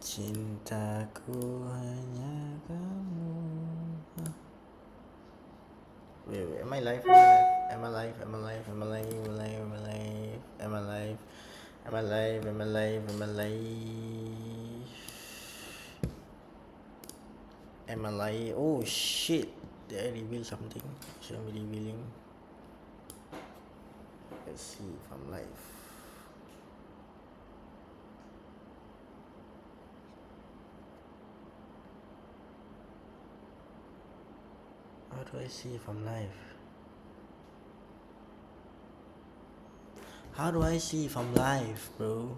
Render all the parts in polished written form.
Cintaku hanya kamu. Wait, am I live? Am I live? Am I live? Am I live? Am I live? Am I live? Am I live? Am I live? Am I live? Am I live? Am I live? Oh shit! Did I reveal something? Should I be revealing? Let's see if I'm live. How do I see if I'm live? How do I see if I'm live, bro?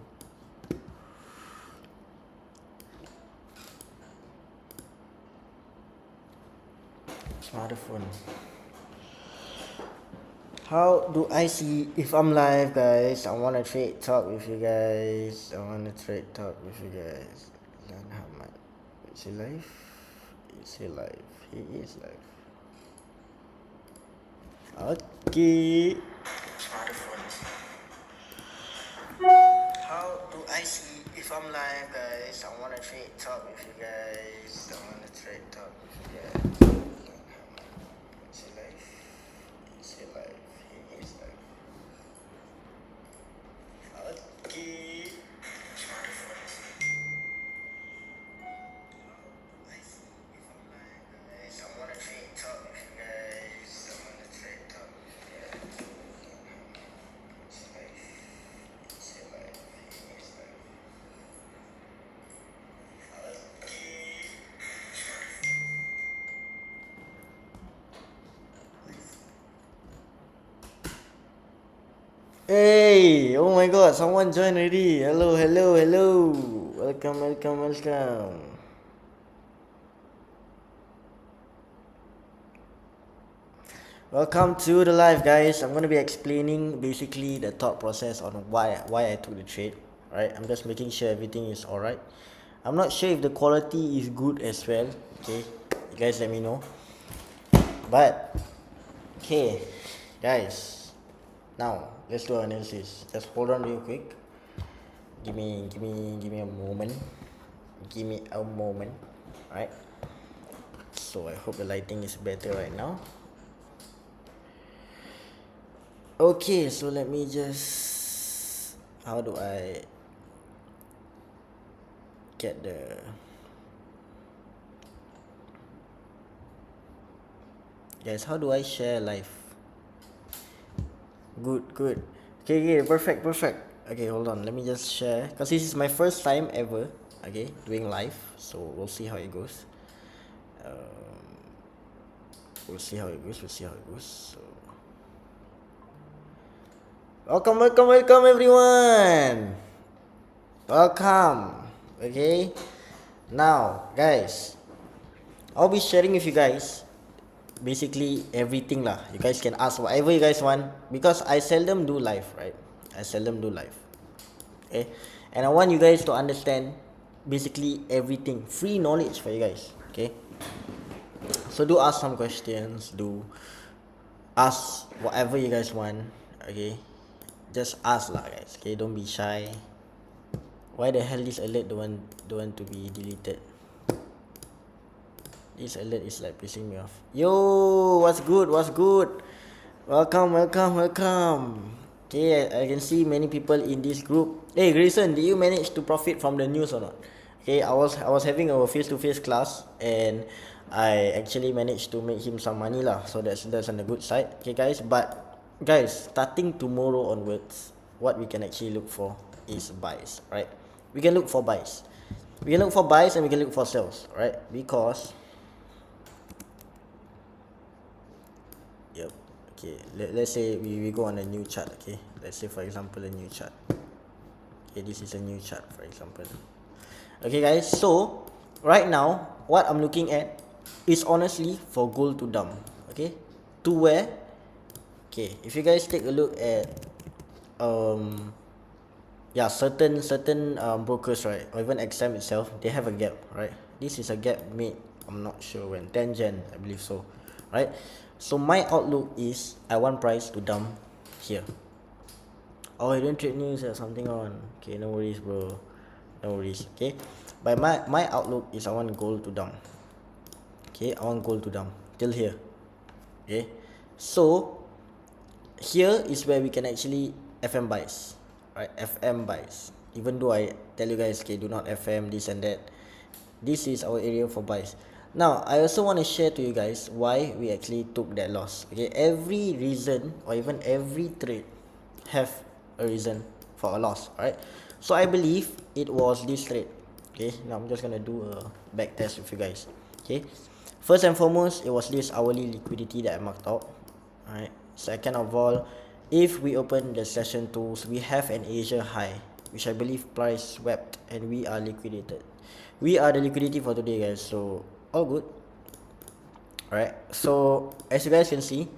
Smartphone. How do I see if I'm live, guys? I wanna trade talk with you guys. Learn how much? Is he live? Is he live? He is live. Okay. How do I see if I'm live, guys? I wanna trade talk with you guys. Is he live? Is he live? He is live. Okay. Hey, oh my god, someone joined already. Hello. Welcome. Welcome to the live, guys. I'm gonna be explaining basically the thought process on why I took the trade. Right, I'm just making sure everything is alright. I'm not sure if the quality is good as well. Okay, you guys let me know. But okay, guys, now let's do an analysis. Just hold on real quick. Give me a moment. Right. So I hope the lighting is better right now. Okay, so let me just, how do I get the, guys, how do I share live? Good. Okay, perfect. Okay, hold on, let me just share, because this is my first time ever, okay, doing live, so we'll see how it goes. We'll see how it goes. So welcome everyone. Welcome. Okay, now guys, I'll be sharing with you guys basically everything lah. You guys can ask whatever you guys want, because I seldom do live, right? Okay, and I want you guys to understand basically everything, free knowledge for you guys. Okay, so do ask some questions, do ask whatever you guys want. Okay, just ask lah, guys. Okay, don't be shy. Why the hell this alert don't want to be deleted? This alert is like pissing me off. Yo, what's good? Welcome. Okay, I can see many people in this group. Hey Grayson, did you manage to profit from the news or not? Okay, I was having a face-to-face class, and I actually managed to make him some money lah. So that's on the good side. Okay guys, but guys, starting tomorrow onwards, what we can actually look for is buys, right? We can look for buys and we can look for sales, right? Because okay, let's say we go on a new chart. Okay, let's say for example a new chart. Okay, this is a new chart for example. Okay guys, so right now what I'm looking at is honestly for gold to dump. Okay, to where? Okay, if you guys take a look at certain brokers, right, or even XM itself, they have a gap, right? This is a gap made, I'm not sure when, 10 Jan, I believe so, right? So my outlook is I want price to dump here. Oh, I don't trade news or something on. Okay, no worries, bro. no worries. Okay, but my outlook is I want gold to dump. Okay, I want gold to dump till here. Okay, so here is where we can actually FM buys, right? FM buys. Even though I tell you guys, okay, do not FM this and that, this is our area for buys. Now I also want to share to you guys why we actually took that loss. Okay, every reason or even every trade have a reason for a loss, right? So I believe it was this trade. Okay, now I'm just gonna do a back test with you guys. Okay, first and foremost, it was this hourly liquidity that I marked out. Alright, second of all, if we open the session tools, we have an Asia high, which I believe price swept and we are liquidated. We are the liquidity for today, guys, so all good. Alright, so as you guys can see,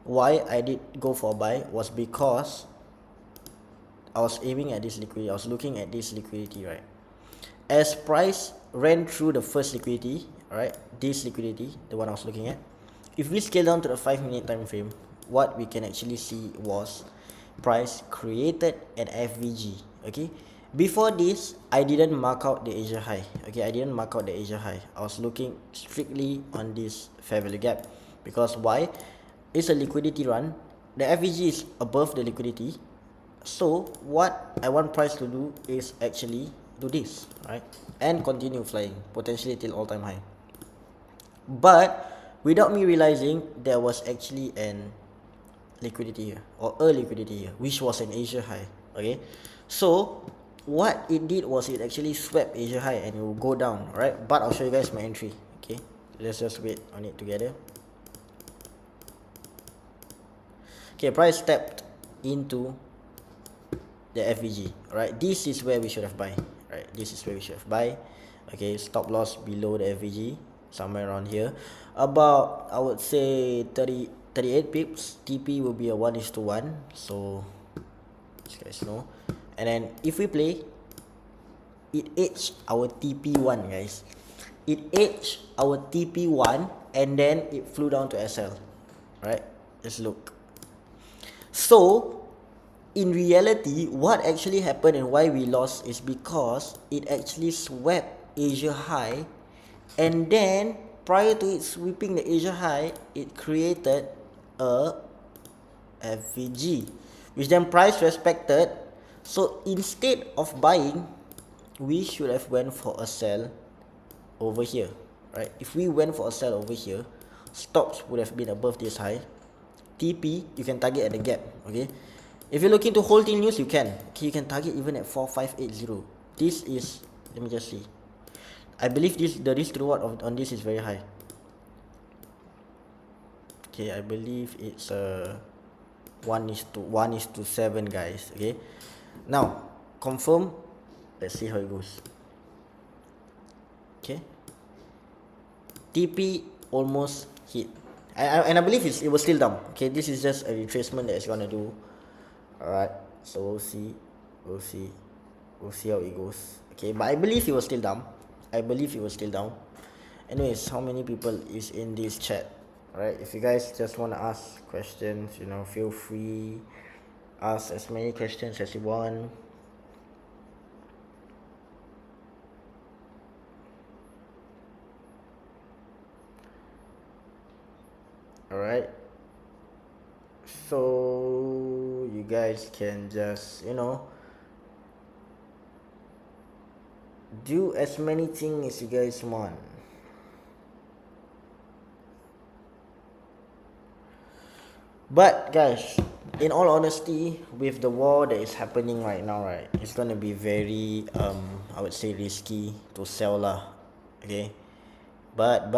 why I did go for a buy was because I was aiming at this liquidity. I was looking at this liquidity, right? As price ran through the first liquidity, right? This liquidity, the one I was looking at. If we scale down to the 5-minute time frame, what we can actually see was price created an FVG. Okay. Before this, I didn't mark out the Asia high. Okay, I didn't mark out the Asia high. I was looking strictly on this fair value gap. Because why? It's a liquidity run. The FVG is above the liquidity. So what I want price to do is actually do this, right? And continue flying, potentially till all-time high. But without me realizing, there was actually an liquidity here, or a liquidity here, which was an Asia high. Okay, so what it did was it actually swept Asia high and it will go down, right? But I'll show you guys my entry. Okay, let's just wait on it together. Okay, price stepped into the FVG. Right, this is where we should have buy. Right, this is where we should have buy. Okay, stop loss below the FVG, somewhere around here, about I would say 38 pips. TP will be a 1:1, so you guys know. And then if we play, it edged our TP1, guys. It edged our TP1 and then it flew down to SL. Right, let's look. So in reality, what actually happened and why we lost is because it actually swept Asia high, and then prior to it sweeping the Asia high, it created a FVG, which then price respected. So instead of buying, we should have went for a sell over here, right? If we went for a sell over here, stops would have been above this high. TP, you can target at the gap, okay? If you're looking to hold till news, you can. Okay, you can target even at 4580. This is, let me just see. I believe this, the risk to reward on this is very high. Okay, I believe it's 1:7, guys. Okay, now confirm. Let's see how it goes. Okay, TP almost hit, and I believe it was still down. Okay, this is just a retracement that it's gonna do. Alright, so we'll see how it goes. Okay, but I believe it was still down. Anyways, how many people is in this chat? Alright, if you guys just want to ask questions, you know, feel free, ask as many questions as you want. Alright, so you guys can just, you know, do as many things as you guys want. But guys, in all honesty, with the war that is happening right now, right, it's gonna be very I would say risky to sell lah. Okay, but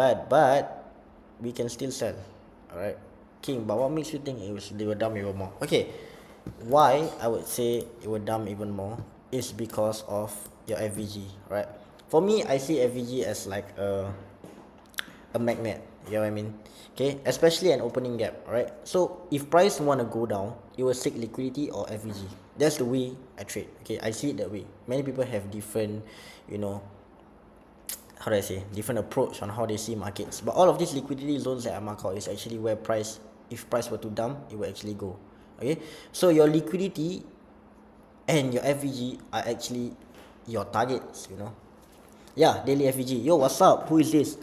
we can still sell. Alright, King, but what makes you think they will dump even more? Okay, why I would say it will dump even more is because of your FVG, right? For me, I see FVG as like a magnet. You know what I mean? Okay, especially an opening gap, right? So if price want to go down, it will seek liquidity or FVG. That's the way I trade. Okay, I see it that way. Many people have different, you know, how do I say, different approach on how they see markets. But all of these liquidity zones that I mark out is actually where price, if price were to dump, it will actually go. Okay, so your liquidity and your FVG are actually your targets, you know. Yeah, daily FVG. Yo, what's up? Who is this?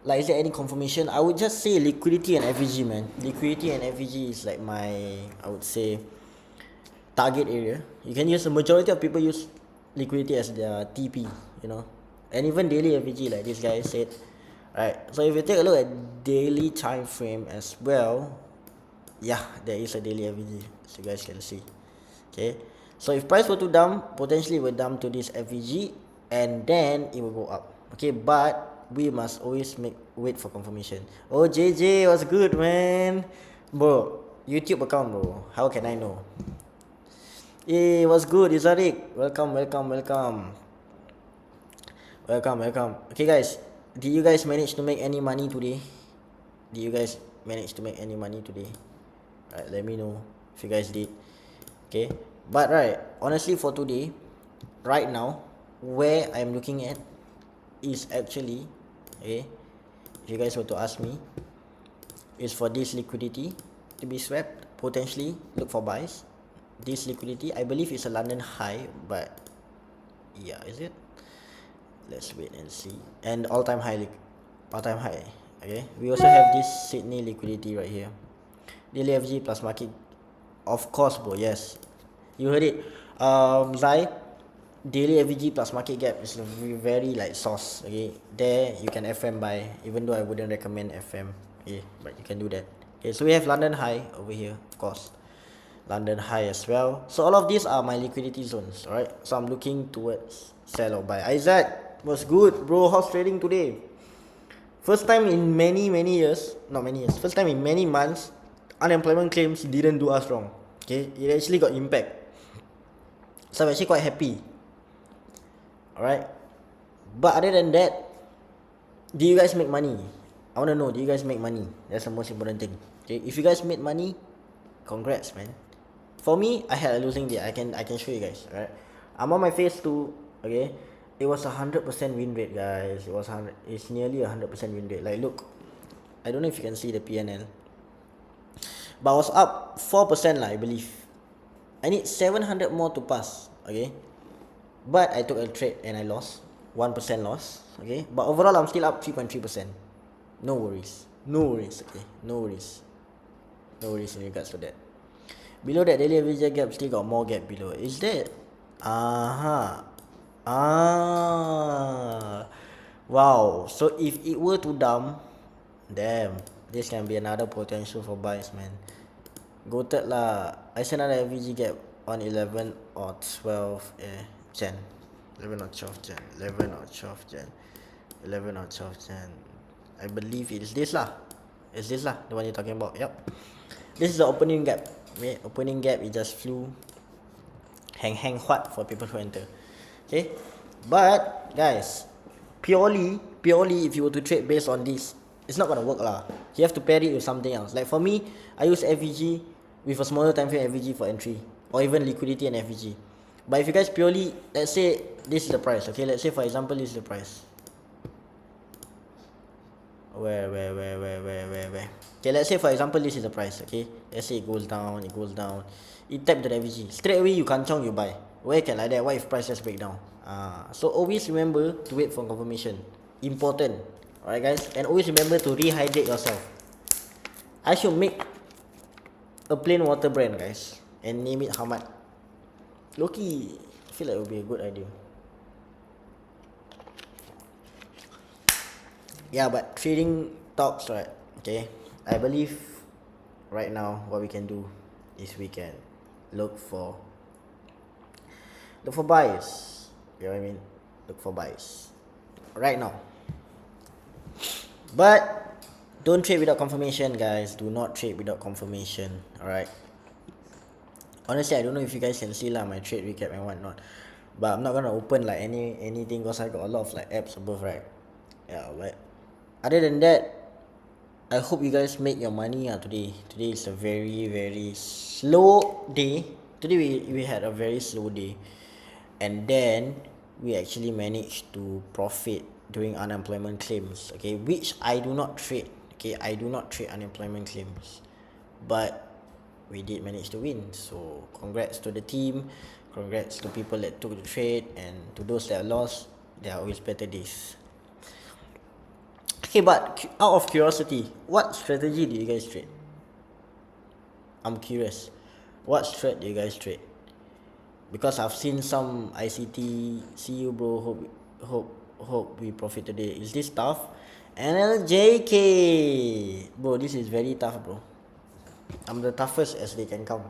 Like, is there any confirmation? I would just say liquidity and FVG, man. Liquidity and FVG is like my, I would say, target area. You can use, the majority of people use liquidity as their TP, you know. And even daily FVG, like this guy said. Right. So if you take a look at daily time frame as well, yeah, there is a daily FVG, so you guys can see. Okay. So if price were to dump, potentially it will dump to this FVG, and then it will go up. Okay, but we must always wait for confirmation. Oh, JJ, what's good, man? Bro, YouTube account, bro. How can I know? Hey, what's good, Izarik? Welcome, welcome, welcome. Welcome, welcome. Okay, guys. Did you guys manage to make any money today? Did you guys manage to make any money today? Alright, let me know if you guys did. Okay. But right, honestly for today, right now, where I'm looking at is actually, okay, if you guys were to ask me, is for this liquidity to be swept, potentially look for buys. This liquidity, I believe is a London high, but yeah, is it? Let's wait and see. And all-time high, all-time high. Okay. We also have this Sydney liquidity right here. Daily FG plus market, of course, bro. Yes, you heard it. Zai, daily FVG plus market gap is very like sauce. Okay, there you can FM buy, even though I wouldn't recommend FM. Okay, but you can do that. Okay, so we have London high over here, of course. London high as well. So all of these are my liquidity zones. Alright, so I'm looking towards sell or buy. Isaac, what's good, bro? How's trading today? First time in many years, not many years, first time in many months, unemployment claims didn't do us wrong. Okay, it actually got impact. So I'm actually quite happy. Alright, but other than that, do you guys make money? I want to know, do you guys make money? That's the most important thing. Okay, if you guys made money, congrats, man. For me, I had a losing day. I can show you guys. Alright, I'm on my phase 2. Okay, it was 100% win rate, guys. It's nearly 100% win rate. Like, look, I don't know if you can see the PNL, but I was up 4% lah, I believe. I need 700 more to pass. Okay, but I took a trade and I lost 1% loss. Okay, but overall I'm still up 3.3%. No worries, no worries. Okay, no worries, no worries in regards to that. Below that, daily average gap still got more gap below. Is that? Wow. So if it were to dump, damn, this can be another potential for buys, man. Goated lah. I see another FVG gap on 11 or 12 Jan. 11 or 12 Jan. 11 or 12 Jan. 11 or 12 Jan. I believe it is this lah. It's this lah, the one you're talking about. Yep. This is the opening gap. Okay, opening gap, it just flew hang hot for people to enter. Okay, but guys, purely if you were to trade based on this, it's not gonna work lah. You have to pair it with something else. Like for me, I use FVG with a smaller time frame FVG for entry, or even liquidity and FVG. But if you guys purely, let's say this is the price. Okay, let's say for example this is the price. Where? Okay, let's say for example this is the price. Okay, let's say it goes down, it tap to the FVG. Straight away you kanchong, you buy. Where can like that? What if price just break down? So always remember to wait for confirmation. Important. Alright guys, and always remember to rehydrate yourself. I should make a plain water brand, guys, and name it Hamad. Loki, I feel like it would be a good idea. Yeah, but trading talks, right? Okay, I believe right now what we can do is we can look for buys. You know what I mean? Look for buys right now. But don't trade without confirmation, guys. Do not trade without confirmation. Alright. Honestly, I don't know if you guys can see lah my trade recap and whatnot, but I'm not gonna open like anything because I got a lot of like apps above, right? Yeah, but other than that, I hope you guys make your money today. Today is a very slow day. Today we had a very slow day, and then we actually managed to profit during unemployment claims. Okay, which I do not trade. Okay, I do not trade unemployment claims, but we did manage to win. So congrats to the team, Congrats to people that took the trade, and to those that lost, there are always better days. Okay, but out of curiosity, what strategy do you guys trade? I'm curious. What strat do you guys trade? Because I've seen some ICT. See you, bro. Hope we profit today. Is this tough? NLJK, bro. This is very tough, bro. I'm the toughest as they can come.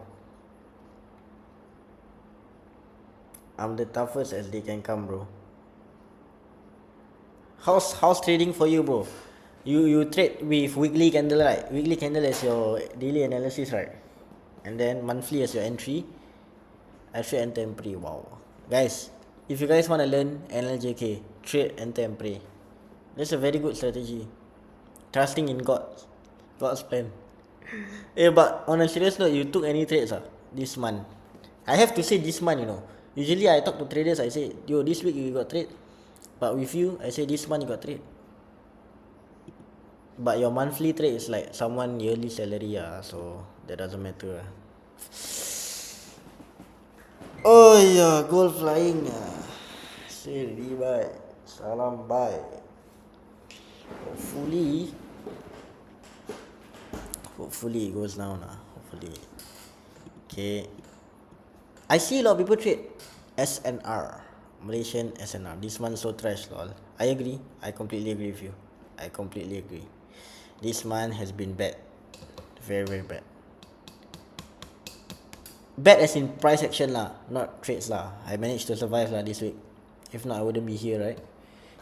I'm the toughest as they can come, bro. How's trading for you, bro? You trade with weekly candle, right? Weekly candle as your daily analysis, right? And then monthly as your entry. I trade enter and pray. Wow, guys, if you guys wanna learn NLJK, trade enter and pray. That's a very good strategy. Trusting in God's plan. But on a serious note, you took any trades this month? I have to say this month, you know. Usually I talk to traders, I say, yo, this week you got trade. But with you, I say this month you got trade. But your monthly trade is like someone yearly salary, so that doesn't matter. Oh yeah, gold flying. Say ready, bye. Salam, bye. Hopefully it goes down. Hopefully. Okay. I see a lot of people trade SNR. Malaysian SNR. This one so trash, lol. I agree. I completely agree with you. I completely agree. This month has been bad. Very, very bad. Bad as in price action lah, not trades lah. I managed to survive lah this week. If not, I wouldn't be here, right?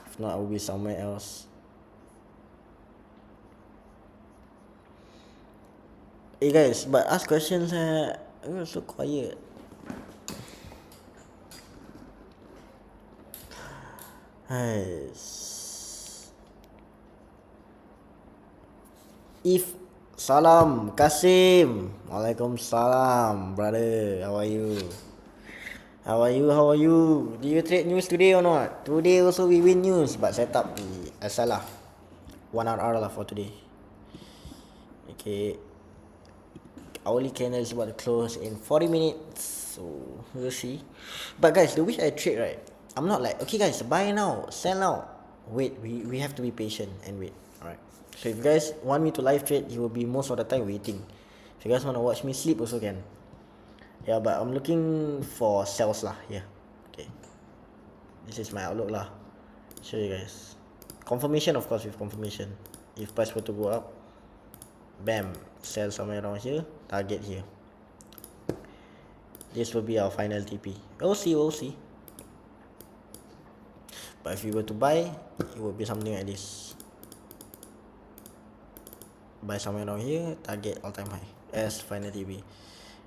If not, I would be somewhere else. Hey guys, but ask questions. You're so quiet. If Salam Kasim, Waalaikumsalam, brother. How are you? How are you? Do you trade news today or not? Today also we win news, but setup the salah. 1 hour lah for today. Okay. Hourly candle is about to close in 40 minutes, so we'll see. But guys, the way I trade, right? I'm not like, okay guys, buy now, sell now. Wait, we have to be patient and wait. Alright. So if you guys want me to live trade, you will be most of the time waiting. If you guys want to watch me sleep also can. Yeah, but I'm looking for sales lah. Yeah. Okay. This is my outlook lah. Show you guys. Confirmation, of course, with confirmation. If price were to go up, bam, sell somewhere around here, target here. This will be our final TP. We'll see. But if you were to buy, it would be something like this. Buy somewhere around here, target all time high as final TP.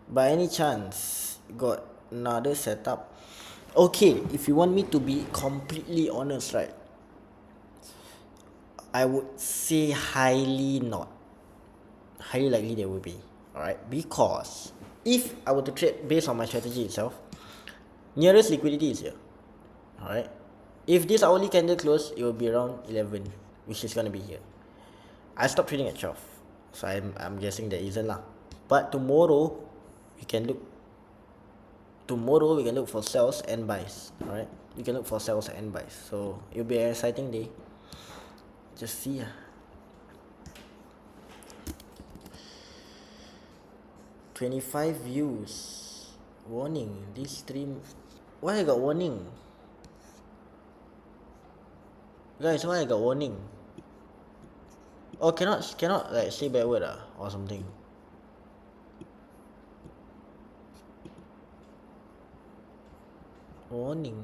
By any chance, got another setup? Okay, if you want me to be completely honest, right, I would say highly not. Highly likely there will be. Alright, because if I were to trade based on my strategy itself, nearest liquidity is here. Alright, if this hourly candle close, it will be around 11, which is gonna be here. I stopped trading at 12, so I'm guessing there isn't lah. But tomorrow we can look for sells and buys. Alright, we can look for sells and buys, so it'll be an exciting day. Just see 25 views. Warning, this stream. Why I got warning? Guys, why I got warning? Oh, cannot like say bad word or something. Warning.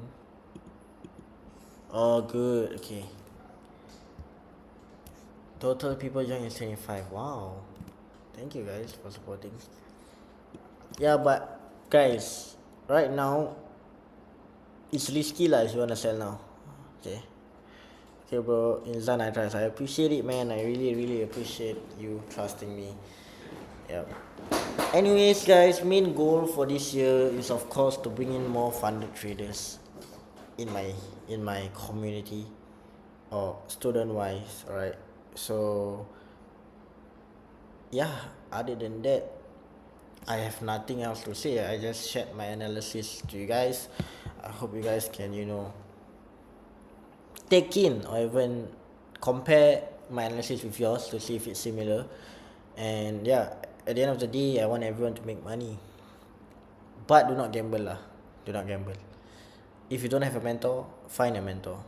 Oh, good. Okay. Total people join is 25. Wow. Thank you guys for supporting. Yeah, but guys, right now it's risky lah if you wanna sell now. Okay. Okay, bro. Inzan, I trust. I appreciate it, man. I really appreciate you trusting me. Yep. Anyways, guys, main goal for this year is of course to bring in more funded traders in my community or student wise, alright. So yeah, other than that, I have nothing else to say. I just shared my analysis to you guys. I hope you guys can, take in or even compare my analysis with yours to see if it's similar. And yeah, at the end of the day, I want everyone to make money. But do not gamble lah. Do not gamble. If you don't have a mentor, find a mentor.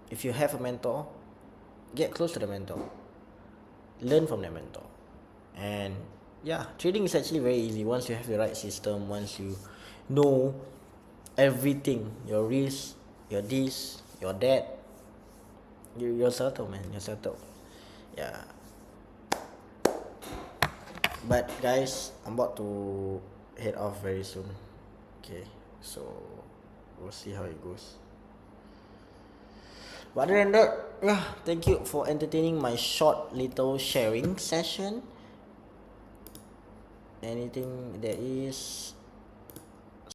If you have a mentor, get close to the mentor. Learn from the mentor. And yeah, trading is actually very easy once you have the right system, once you know everything, your risk, your this, your that, you're settled, man. You're settled. Yeah. But guys, I'm about to head off very soon. Okay, so we'll see how it goes. But other than that, yeah, thank you for entertaining my short little sharing session. Anything there is